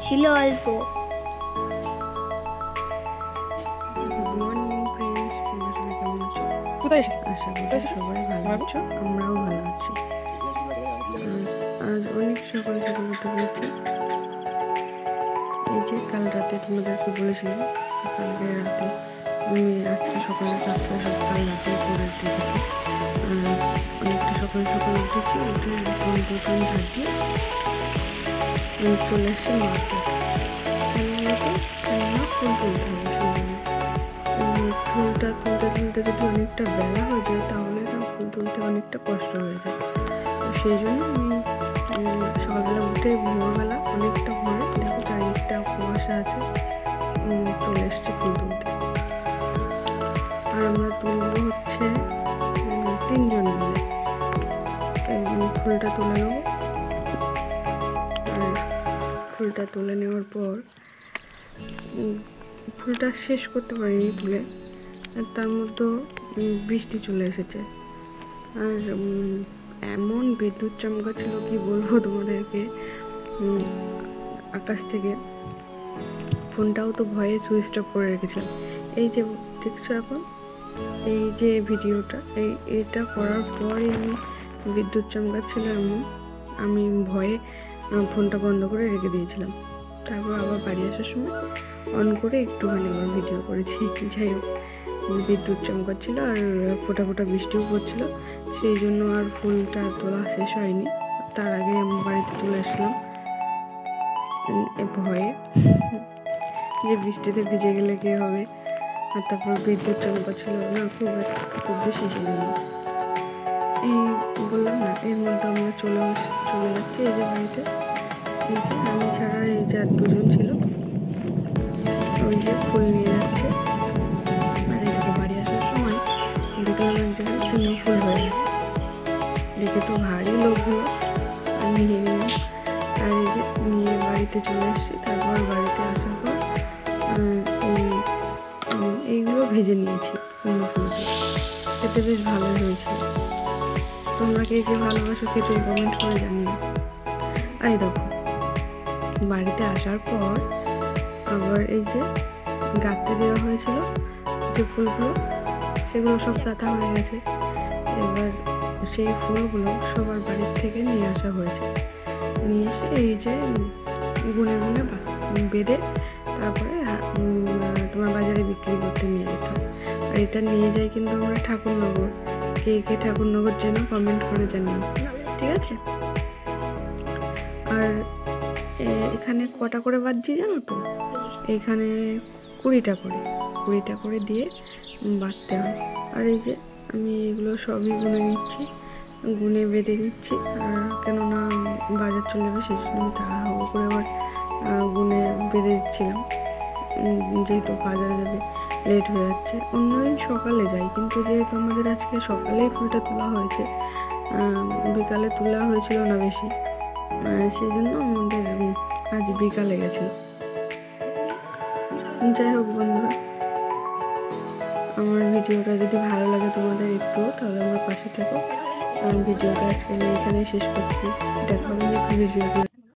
ছিল অল্প। কোথায় এসেছো? আশা করি সবাই ভালো আছো, আমরাও ভালো আছি। আজ অনেক সকাল সকাল উঠে পড়েছি। এই যে কাল রাতে তোমাদেরকে বলেছিলাম, কালকে রাতে আমি আজকে সকালে কাজটা সব কাল রাতে করে রেখেছি। অনেকটা সকাল সকাল উঠেছি, উঠে প্রথম ঝাড় দিয়ে চলে এসেছি মাঠে। কেননা ফুল তুলতে হবে। ফুলটা তুলতে তুলতে যদি অনেকটা বেলা হয়ে যায় তাহলে ফুল তুলতে অনেকটা কষ্ট হয়ে যায়। তো সেই জন্য আমি সকালবেলা উঠে ভোরবেলা অনেকটা ভোরে, দেখো চারিদিকটা কুয়াশা আছে, চলে এসছে ফুল তুলতে। আর আমরা তুলবো হচ্ছে 3 জন মিলে। ফুলটা তুলে নেবো। আর ফুলটা তুলে নেওয়ার পর ফুলটা শেষ করতে পারিনি তুলে, তার মধ্যে বৃষ্টি চলে এসেছে। আর এমন বিদ্যুৎ চমকাচ্ছিল কি বলবো তোমাদেরকে আকাশ থেকে। ফোনটাও তো ভয়ে সুইচ অফ করে রেখেছিলাম। এই যে দেখছো এখন এই যে ভিডিওটা, এটা করার পরই আমি বিদ্যুৎ চমকাচ্ছিল এমন, আমি ভয়ে ফোনটা বন্ধ করে রেখে দিয়েছিলাম। তারপর আবার বাড়ি আসার সময় অন করে একটুখানি আবার ভিডিও করেছি। যাই হোক, বিদ্যুৎ চমকাচ্ছিল আর ফোঁটা ফোঁটা বৃষ্টিও পড়ছিল, সেই জন্য আর ফুলটা তোলা শেষ হয়নি। তার আগে আমি বাড়িতে চলে আসলাম ভয়ে যে বৃষ্টিতে ভিজে গেলে কী হবে। আর তারপর বিদ্যুৎ চমকাচ্ছিল না, খুব বেশি ছিল না। এই বললাম না, এর মধ্যে আমরা চলে যাচ্ছি এই যে বাড়িতে। এই যে আমি ছাড়া এই যে আর 2 জন ছিল, ওই যে ফুল নিয়ে যাচ্ছে। আর এদিকে বাড়ি আসার সময় দেখলাম এক জায়গায় সুন্দর ফুল হয়ে গেছে, দেখে তো ভারী লোভ হলো, আমি নিয়ে নিলাম। আর এই যে নিয়ে বাড়িতে চলে এসেছি। তারপর বাড়িতে আসার পর এইগুলো ভেজে নিয়েছি অন্য ফুলকে, খেতে বেশ ভালো হয়েছে। তোমরা কে কে ভালোবাসো খেতে কমেন্ট করে জানিও। আর এই দেখো বাড়িতে আসার পর আবার এই যে গাঁথতে দেওয়া হয়েছিল যে ফুলগুলো, সেগুলো সব গাঁথা হয়ে গেছে। এবার সেই ফুলগুলো সবার বাড়ির থেকে নিয়ে আসা হয়েছে। নিয়ে এসে এই যে গুনে গুনে বেঁধে তারপরে তোমার বাজারে বিক্রি করতে নিয়ে যেতে হয়। আর এটা নিয়ে যাই কিন্তু আমরা ঠাকুরনগর। কে কে ঠাকুরনগর যেন কমেন্ট করে জানিও, ঠিক আছে? আর এখানে কটা করে বাজছি জানো তো? এখানে 20টা করে দিয়ে বাটতে হয়। আর এই যে আমি এগুলো সবই গুনে নিচ্ছি, গুনে বেঁধে নিচ্ছি। আর কেননা বাজার চলে যাবে সেই জন্য আমি তাড়াহুড়ো করে আবার গুনে বেঁধে দিচ্ছিলাম, যেহেতু বাজারে যাবে লেট হয়ে যাচ্ছে। অন্যদিন সকালে যাই, কিন্তু যেহেতু আমাদের আজকে সকালেই ফুলটা তোলা হয়েছে, বিকালে তোলা হয়েছিল না বেশি, সেই জন্য আমাদের আজ বিকালে গেছিল। যাই হোক বন্ধুরা, আমার ভিডিওটা যদি ভালো লাগে তোমাদের একটু, তাহলে আমার পাশে থেকো। ভিডিওটা আজকে আমি এখানেই শেষ করছি। দেখা হবে নেক্সট ভিডিও।